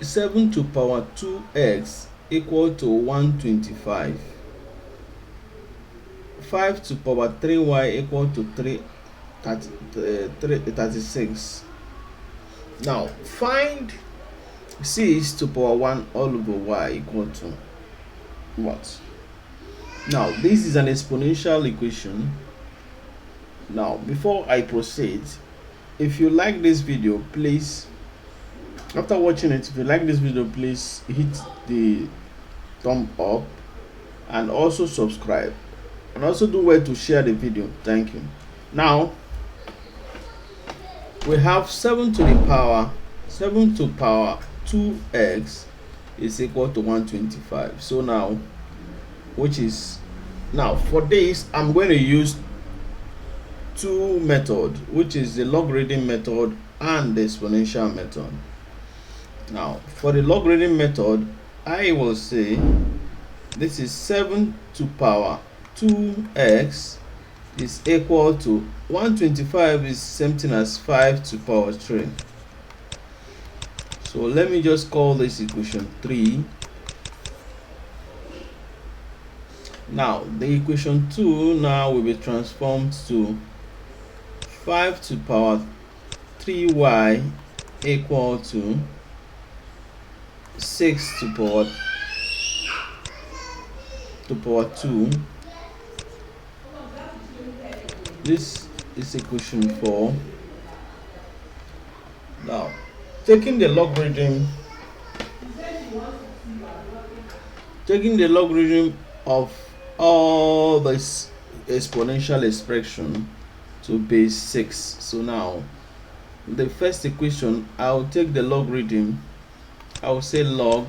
7 to power 2x equal to 125. 5 to power 3y equal to 36. Now find 6 to power 1 all over y equal to what? Now this is an exponential equation. Now before I proceed, if you like this video, please, after watching it, if you like this video, please hit the thumb up and also subscribe, and also do well to share the video. Thank you. Now we have 7 to power 2x is equal to 125. So now, for this I'm going to use two methods, which is the logarithm method and the exponential method. Now for the logarithm method, I will say this is 7 to power 2x is equal to 125 is same thing as 5 to power 3. So let me just call this equation 3. Now the equation 2 now will be transformed to 5 to power 3y equal to 6 to power 2. This is equation 4. Now taking the logarithm of all this exponential expression to base 6. So now the first equation, I'll take the logarithm. I'll say log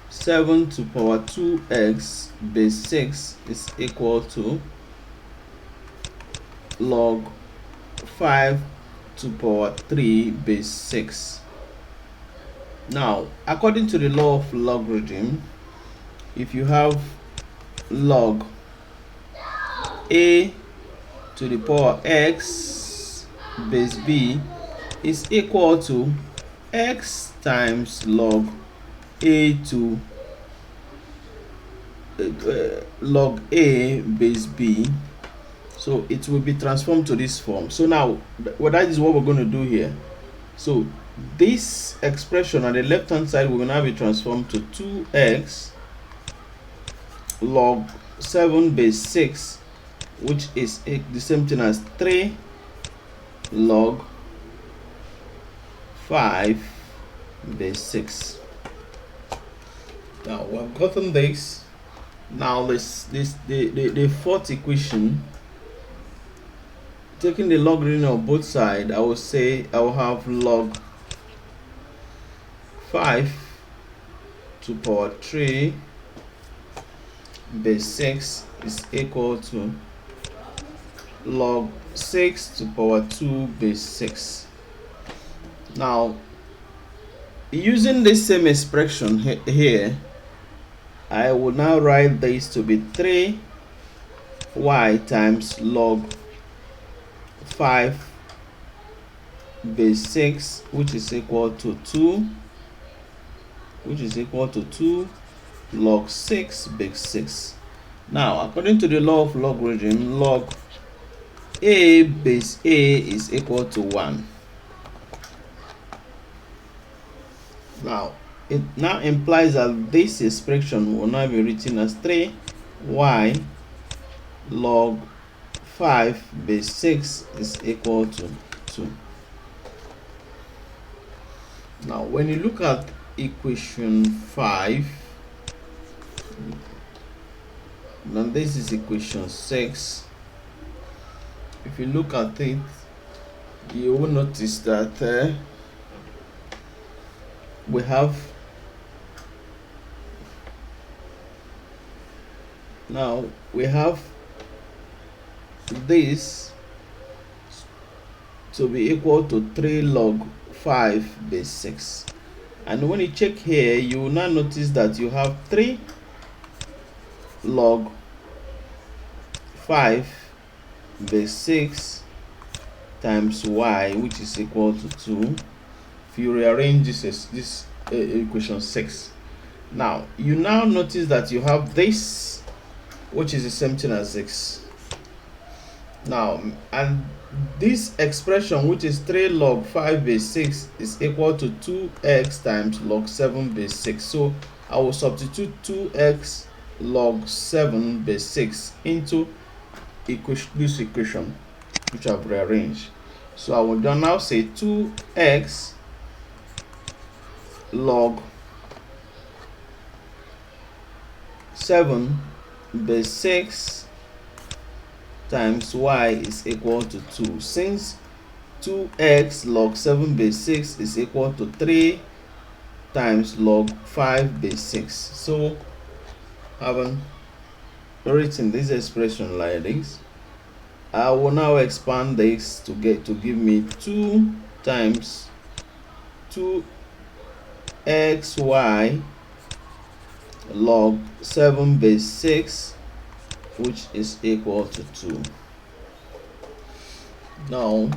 7 to power 2x base 6 is equal to log 5 to power 3 base 6. Now according to the law of logarithm, if you have log a to the power x base b is equal to x times log a to log a base b, so it will be transformed to this form. So now that is what we're going to do here. So this expression on the left hand side will now be transformed to 2x log 7 base 6, which is the same thing as 3 log 5 base 6. Now we've gotten this. Now the fourth equation, taking the logarithm of both sides, I will say I will have log 5 to power 3 base 6 is equal to log 6 to power 2 base 6. Now using this same expression here, I will now write this to be 3y times log 5 base 6, which is equal to 2 log 6 base 6. Now according to the law of logarithm, log a base a is equal to 1. Now it now implies that this expression will now be written as 3y log 5 base 6 is equal to 2. Now when you look at equation 5, now this is equation 6. If you look at it, you will notice that we have this to be equal to 3 log 5 base 6, and when you check here, you will now notice that you have 3 log 5 base 6 times y, which is equal to 2, if you rearrange this equation 6. Now you now notice that you have this, which is the same thing as x. Now, and this expression, which is 3 log 5 base 6, is equal to 2x times log 7 base 6. So I will substitute 2x log 7 base 6 into this equation, which I've rearranged. So I will now say 2x log 7 base 6 times y is equal to 2. Since 2x log 7 base 6 is equal to 3 times log 5 base 6. So having written this expression like this, I will now expand this to give me 2 times 2xy log 7 base 6, which is equal to 2. Now,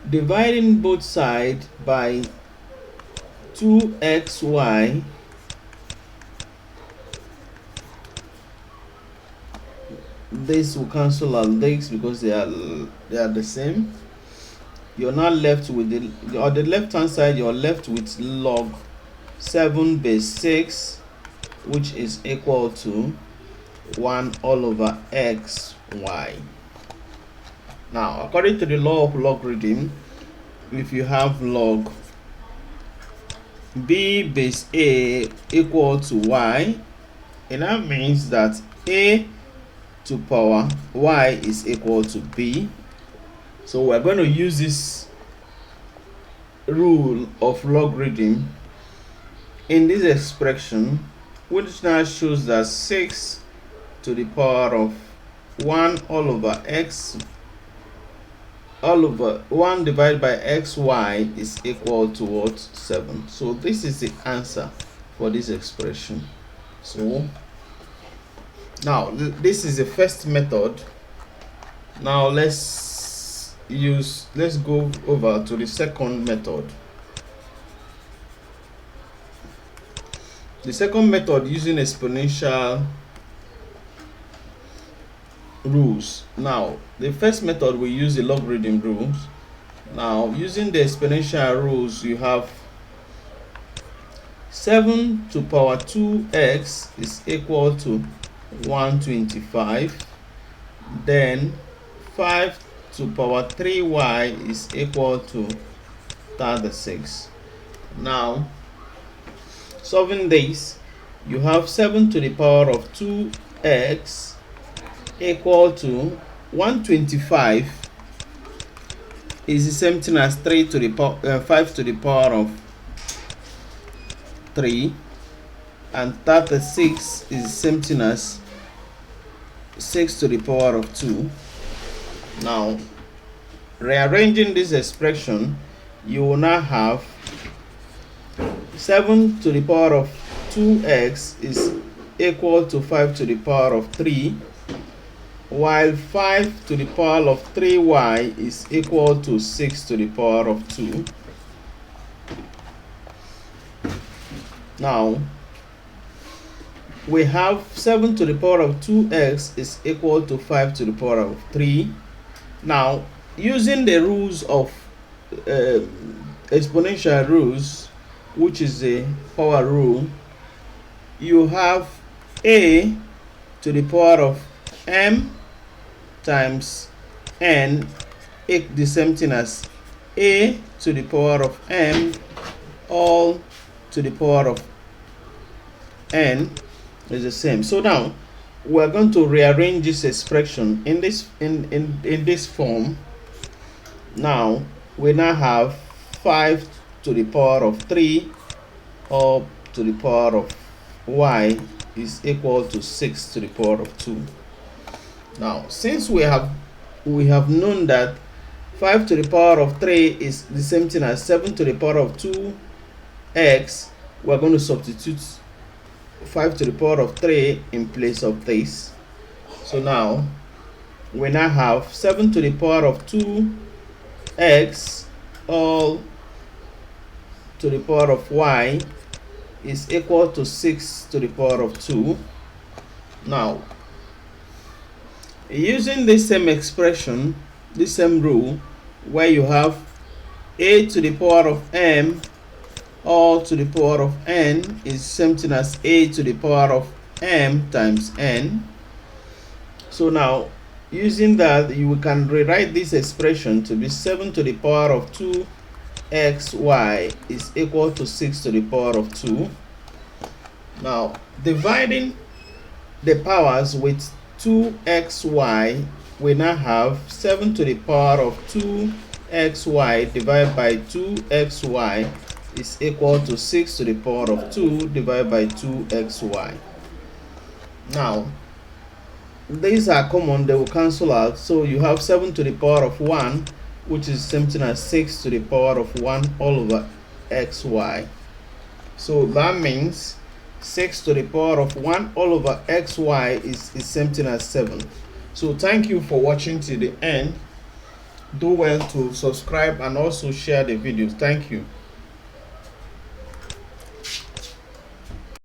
dividing both sides by 2xy, this will cancel out this because they are the same. You're not left with on the left hand side, you're left with log 7 base 6, which is equal to 1 all over xy. Now, according to the law of logarithm, if you have log b base a equal to y, and that means that a to power y is equal to b. So we're going to use this rule of logarithm in this expression, which now shows that 6 to the power of 1 all over x all over 1 divided by xy is equal to what? 7. So this is the answer for this expression. So now this is the first method. Now let's go over to the second method. The second method, using exponential rules. Now the first method, we use the logarithm rules. Now using the exponential rules, you have 7 to power 2x is equal to 125. Then 5 to power 3y is equal to 36. Now solving this, you have 7 to the power of 2x equal to 125 is the same thing as 3 to the power 5 to the power of 3, and 36 is the same thing as 6 to the power of 2. Now rearranging this expression, you will now have 7 to the power of 2x is equal to 5 to the power of 3, while 5 to the power of 3y is equal to 6 to the power of 2. Now we have 7 to the power of 2x is equal to 5 to the power of 3. Now using the rules of exponential rules, which is the power rule, you have a to the power of m times n, the same thing as a to the power of m all to the power of n is the same. So now we're going to rearrange this expression in this form. Now we now have 5 to the power of 3 up to the power of y is equal to 6 to the power of 2. Now since we have known that 5 to the power of 3 is the same thing as 7 to the power of 2x, we're going to substitute 5 to the power of 3 in place of this. So now we now have 7 to the power of 2 x all to the power of y is equal to 6 to the power of 2. Now, using this same expression, this same rule, where you have a to the power of m all to the power of n is same thing as a to the power of m times n. So now, using that, you can rewrite this expression to be 7 to the power of 2xy is equal to 6 to the power of 2. Now, dividing the powers with 2xy, we now have 7 to the power of 2xy divided by 2xy is equal to 6 to the power of 2 divided by 2xy. Now, these are common, they will cancel out, so you have 7 to the power of 1, which is something as 6 to the power of 1 all over xy. So that means 6 to the power of 1 all over xy is something as 7. So thank you for watching till the end. Do well to subscribe and also share the video. Thank you.